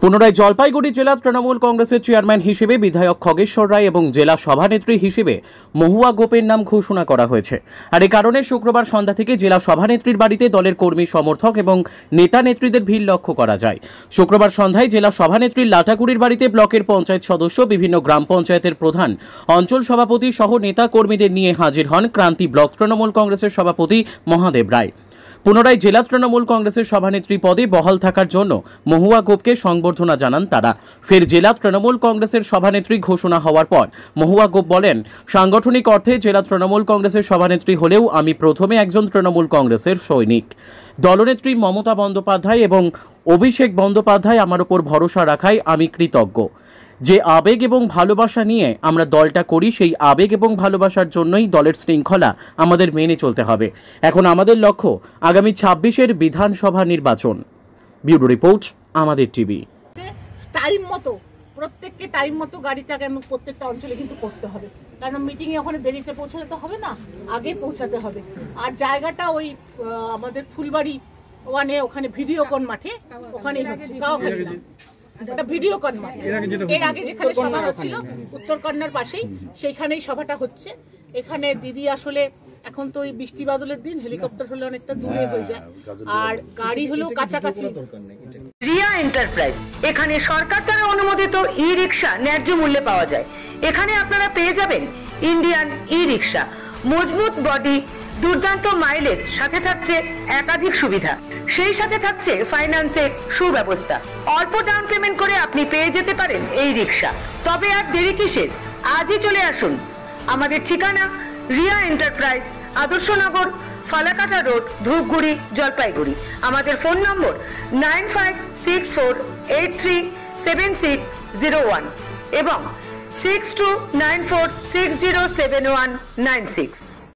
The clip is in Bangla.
পুনরায় জলপাইগুড়ি জেলা তৃণমূল কংগ্রেসের চেয়ারম্যান হিসেবে বিধায়ক খগেশ্বর রায় এবং জেলা সভানেত্রী হিসেবে মহুয়া গোপের নাম ঘোষণা করা হয়েছে। আর এই কারণে শুক্রবার সন্ধ্যা থেকে জেলা সভানেত্রীর বাড়িতে দলের কর্মী সমর্থক এবং নেতা নেত্রীদের ভিড় লক্ষ্য করা যায়। শুক্রবার সন্ধ্যায় জেলা সভানেত্রীর লাটাগুড়ির বাড়িতে ব্লকের পঞ্চায়েত সদস্য, বিভিন্ন গ্রাম পঞ্চায়েতের প্রধান, অঞ্চল সভাপতি সহ নেতা কর্মীদের নিয়ে হাজির হন ক্রান্তি ব্লক তৃণমূল কংগ্রেসের সভাপতি মহাদেব রায়। পুনরায় জেলা তৃণমূল কংগ্রেসের সভানেত্রী পদে বহাল থাকার জন্য মহুয়া গোপকে সংবর্ধনা জানান তারা। ফের জেলা তৃণমূল কংগ্রেসের সভানেত্রী ঘোষণা হওয়ার পর মহুয়া গোপ বলেন, সাংগঠনিক অর্থে জেলা তৃণমূল কংগ্রেসের সভানেত্রী হলেও আমি প্রথমে একজন তৃণমূল কংগ্রেসের সৈনিক। দলনেত্রী মমতা বন্দ্যোপাধ্যায় এবং অভিষেক বন্দ্যোপাধ্যায় আমার উপর ভরসা রাখায় আমি কৃতজ্ঞ। যে আবেগ এবং ভালোবাসা নিয়ে আমরা দলটা করি, সেই আবেগ এবং ভালোবাসার জন্যই দলের শৃঙ্খলা আমাদের মেনে চলতে হবে। এখন আমাদের লক্ষ্য আগামী 26-এর বিধানসভা নির্বাচন। ব্যুরো রিপোর্ট, আমাদের টিভি। টাইম মতো প্রত্যেককে টাইম মতো গাড়িটাকে প্রত্যেকটা অঞ্চলে কিন্তু করতে হবে, কারণ মিটিংয়ে ওখানে দেরিতে পৌঁছাতে তো হবে না, আগে পৌঁছাতে হবে। আর জায়গাটা ওই আমাদের ফুলবাড়ি ওখানে ভিডিওকন মাঠে, ওখানেই হচ্ছে ভিডিওকন মাঠে। এর আগে যেখানে সভা হচ্ছিল উত্তর কন্যার পাশেই, সেইখানেই সভাটা হচ্ছে। এখানে দিদি আসলে এখন তো ওই বৃষ্টি বাদলের দিন হেলিকপ্টার হলে অনেকটা দূরে হয়ে যায়, আর গাড়ি হলেও কাছাকাছি। রিয়া এন্টারপ্রাইজ, এখানে সরকার দ্বারা অনুমোদিত ই রিক্সা ন্যায্য মূল্যে পাওয়া যায়। এখানে আপনারা পেয়ে যাবেন ইন্ডিয়ান ই রিক্সা, মজবুত বডি, দুর্দান্ত মাইলেজ, সাথে থাকছে একাধিক সুবিধা, সেই সাথে থাকছে ফাইন্যান্সের সুব্যবস্থা। অল্প ডাউন পেমেন্ট করে আপনি পেয়ে যেতে পারেন এই রিক্সা। তবে আর দেরি কিসের, আজই চলে আসুন। আমাদের ঠিকানা রিয়া এন্টারপ্রাইজ, আদর্শনগর, ফালাকাটা রোড, ধূপগুড়ি, জলপাইগুড়ি। আমাদের ফোন নম্বর 9564837601 এবং 6294607196।